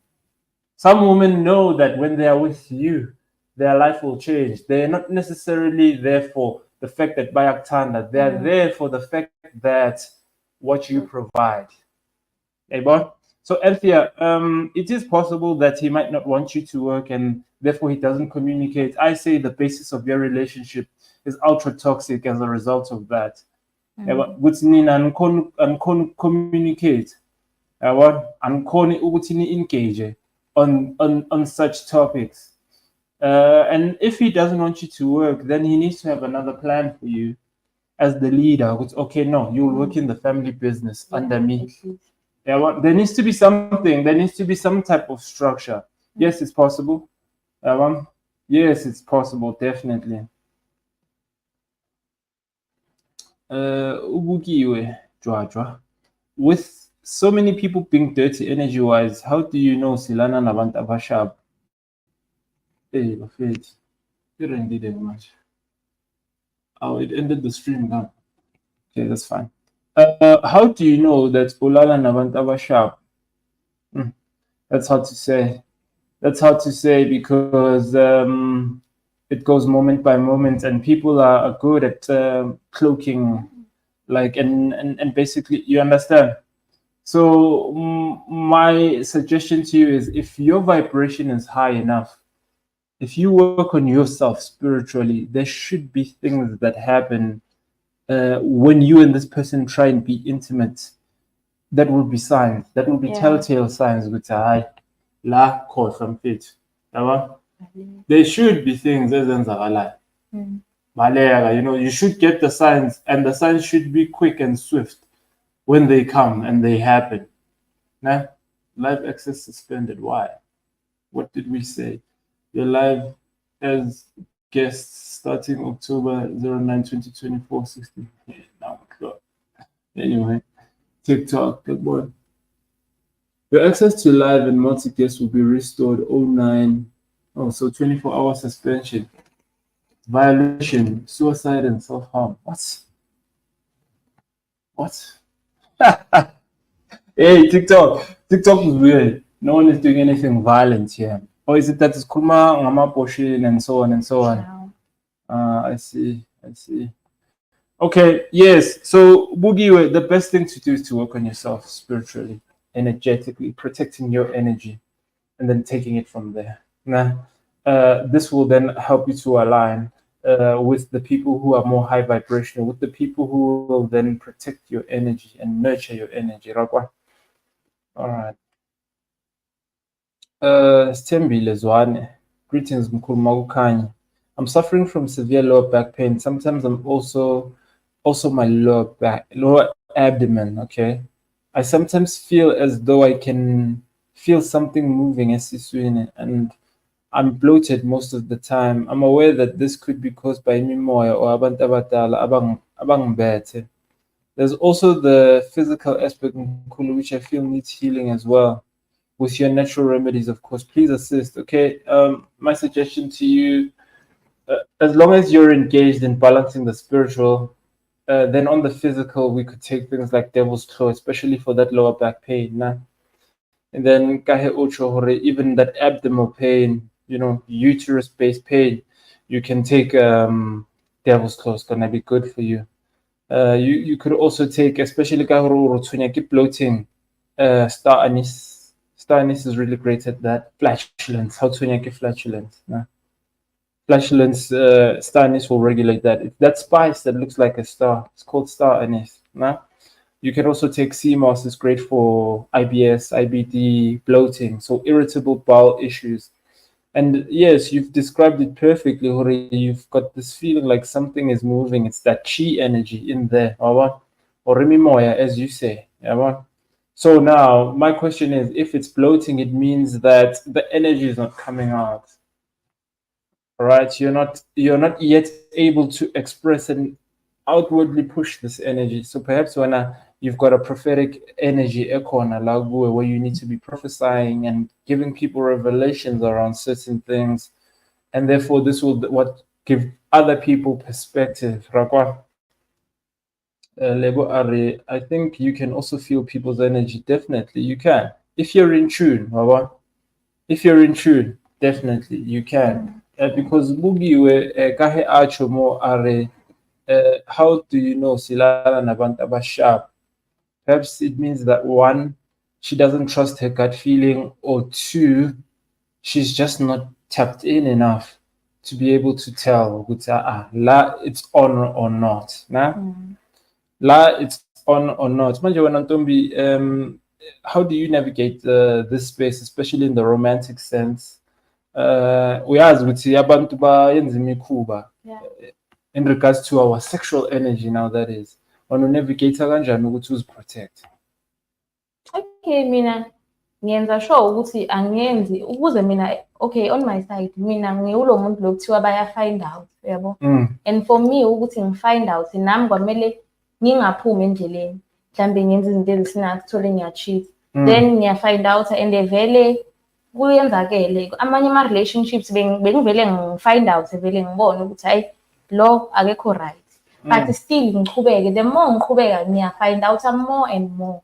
Some women know that when they are with you, their life will change. They're not necessarily there for the fact that Bayaktanda, they're there for the fact that what you provide. So Anthea, it is possible that he might not want you to work and therefore he doesn't communicate. I say the basis of your relationship is ultra toxic as a result of that. Communicate. Engage on such topics. And if he doesn't want you to work, then he needs to have another plan for you as the leader. Okay, no, you'll work in the family business under me. Yeah, there needs to be something. There needs to be some type of structure. Yes, it's possible. Yes, it's possible, definitely. With so many people being dirty energy-wise, how do you know Silana Nabant Abashab? Hey, Buffett, you didn't do that much. Oh, it ended the stream now. Okay, that's fine. How do you know that Ulala Nabantaba sharp? That's hard to say. That's hard to say because it goes moment by moment, and people are good at cloaking, like and basically, you understand. So my suggestion to you is, if your vibration is high enough, if you work on yourself spiritually, there should be things that happen. When you and this person try and be intimate, that will be signs. That will be telltale signs. There should be things. You should get the signs, and the signs should be quick and swift when they come and they happen. Now, live access suspended. Why? What did we say? You're live as guests starting October 09, 2024, 16. Now, anyway, TikTok, good boy. Your access to live and multi-guest will be restored 09. Oh, so 24-hour suspension. Violation, suicide, and self-harm. What? Hey, TikTok. TikTok is weird. No one is doing anything violent here. Or is it that it's Kuma, Mama Poshin, and so on and so on? I see. Okay, yes. So, Boogie, the best thing to do is to work on yourself spiritually, energetically, protecting your energy, and then taking it from there. This will then help you to align with the people who are more high vibrational, with the people who will then protect your energy and nurture your energy. All right. Sithembile Zwane. Greetings, mkhulu Makukhanya. I'm suffering from severe lower back pain. Sometimes I'm also my lower abdomen, okay? I sometimes feel as though I can feel something moving esiswini, and I'm bloated most of the time. I'm aware that this could be caused by imimoya or abantu abadala abangibethe. There's also the physical aspect, mkhulu, which I feel needs healing as well. With your natural remedies, of course, please assist. Okay, my suggestion to you, as long as you're engaged in balancing the spiritual, then on the physical, we could take things like devil's claw, especially for that lower back pain. Nah? And then kahe ocho hore, even that abdominal pain, you know, uterus based pain, you can take devil's claw. It's gonna be good for you. You could also take, especially keep bloating, star anise. Star anise is really great at that. Flatulence. How to get flatulence? Nah? Flatulence, star anise will regulate that. It's that spice that looks like a star. It's called star anise. Nah? You can also take sea moss. It's great for IBS, IBD, bloating, so irritable bowel issues. And yes, you've described it perfectly, Hore. You've got this feeling like something is moving. It's that chi energy in there, or moya, as you say. So now my question is, if it's bloating, it means that the energy is not coming out. All right, you're not yet able to express and outwardly push this energy. So perhaps when you've got a prophetic energy where you need to be prophesying and giving people revelations around certain things, and therefore this will what give other people perspective. Lebo Are, I think you can also feel people's energy. Definitely, you can. If you're in tune, if you're in tune, definitely you can. Because Bugiwe Kahe Acho Mo Are, how do you know Silala Nabantaba sharp? Perhaps it means that one, she doesn't trust her gut feeling, or two, she's just not tapped in enough to be able to tell la it's on or not. Nah? La it's on or not. Manje wena Ntombi, how do you navigate this space, especially in the romantic sense? Uyazi ukuthi abantu bayenza imikhuba in regards to our sexual energy now, that is. Navigate kanjani ukuthi uziprotect? Okay, mina ngiyenza sure ukuthi angiyenzi ukuze mina, okay, on my side mina ngiwulo muntu lo kuthiwa baya find out, yabo. And for me ukuthi ngi-find out, nami kwamele ngingaphumi endleleni, mhlambe ngenza izinto ezisinakuthole ngiya-cheat, then ngiya-find out and vele kuyenzakele amanye ama-relationships bengivele ngi-find out vele ngibone ukuthi hayi lo akekho right, but still ngichubeke. The more ngiqhubeka ngiya-find out more and more.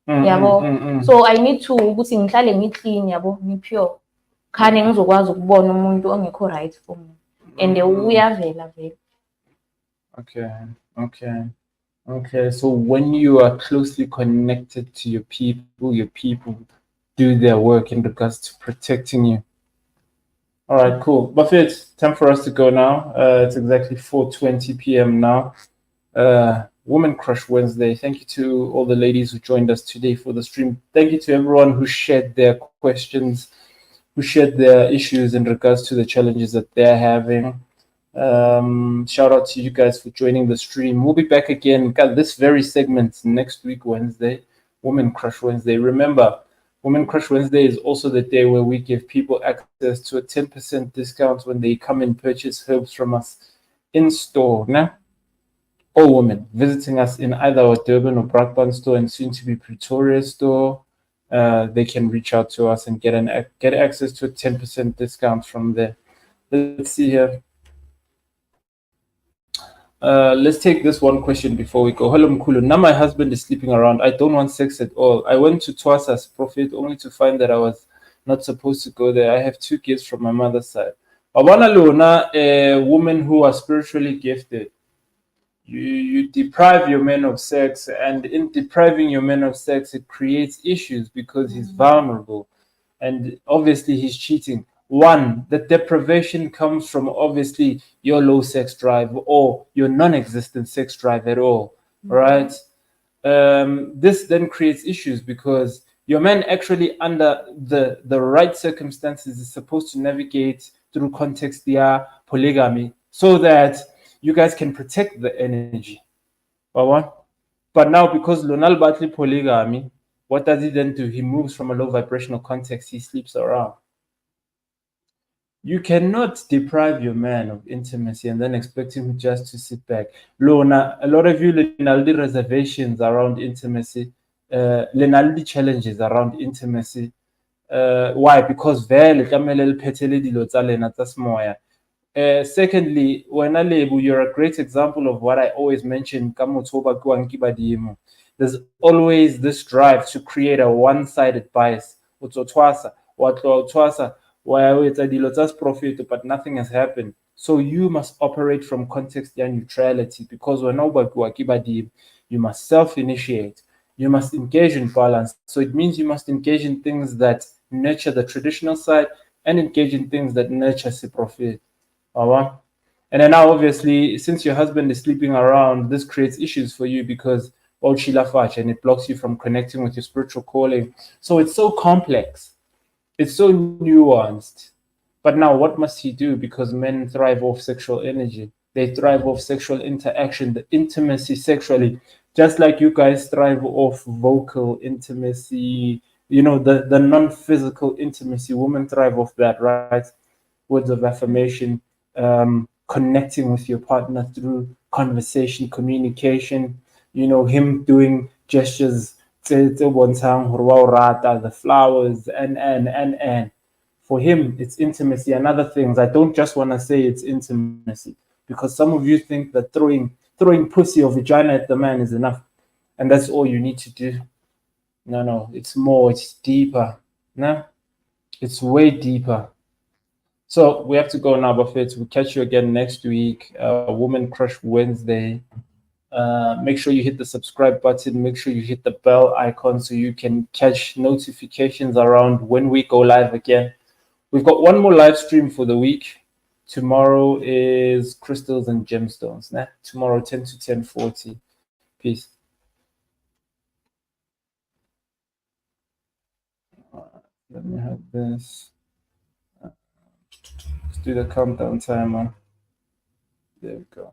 Yabo. So I need to ukuthi ngihlale ngi-clean, yabo, ngi-pure khane ngizokwazi ukubona umuntu ongekho right for me, and uyavela vele. Okay, so when you are closely connected to your people do their work in regards to protecting you. All right, cool. Buffett, time for us to go now. It's exactly 4:20 p.m. now. Woman Crush Wednesday. Thank you to all the ladies who joined us today for the stream. Thank you to everyone who shared their questions, who shared their issues in regards to the challenges that they're having. Shout out to you guys for joining the stream. We'll be back again, this very segment next week, Wednesday, Woman Crush Wednesday. Remember, Woman Crush Wednesday is also the day where we give people access to a 10% discount when they come and purchase herbs from us in store. Now, all women visiting us in either our Durban or Brakpan store and soon to be Pretoria store, they can reach out to us and get access to a 10% discount from there. Let's see here. Let's take this one question before we go. Hello, Mkulu. Now my husband is sleeping around. I don't want sex at all. I went to Twasa's Prophet only to find that I was not supposed to go there. I have 2 kids from my mother's side. Wabona Luna, a woman who are spiritually gifted. You deprive your man of sex, and in depriving your man of sex, it creates issues because he's vulnerable, and obviously he's cheating. One, the deprivation comes from obviously your low sex drive or your non-existent sex drive at all, right? This then creates issues because Your man actually, under the right circumstances, is supposed to navigate through context via polygamy so that you guys can protect the energy. But now, because Lonal Batli polygamy, what does he then do? He moves from a low vibrational context, he sleeps around. You cannot deprive your man of intimacy and then expect him just to sit back. Lona, a lot of you lenaldi reservations around intimacy, lenaldi challenges around intimacy. Why? Because vele tlamele liphethele dilo tsa lena tsa semoya. Secondly, wena Lebu, you're a great example of what I always mention. There's always this drive to create a one-sided bias. Profit, but nothing has happened. So you must operate from context and neutrality, because you must self-initiate. You must engage in balance. So it means you must engage in things that nurture the traditional side and engage in things that nurture profit. And then now, obviously, since your husband is sleeping around, this creates issues for you because and it blocks you from connecting with your spiritual calling. So it's so complex. It's so nuanced. But now what must he do? Because men thrive off sexual energy. They thrive off sexual interaction, the intimacy sexually, just like you guys thrive off vocal intimacy, the non-physical intimacy. Women thrive off that, right? Words of affirmation, connecting with your partner through conversation, communication, him doing gestures, the flowers, and. For him, it's intimacy and other things. I don't just want to say it's intimacy, because some of you think that throwing pussy or vagina at the man is enough, and that's all you need to do. No, it's more, it's deeper. No, it's way deeper. So we have to go now, Buffett. We'll catch you again next week. Woman Crush Wednesday. Make sure you hit the subscribe button. Make sure you hit the bell icon so you can catch notifications around when we go live again. We've got one more live stream for the week. Tomorrow is Crystals and Gemstones. Nah? Tomorrow, 10 to 10:40. Peace. Let me have this. Let's do the countdown timer. There we go.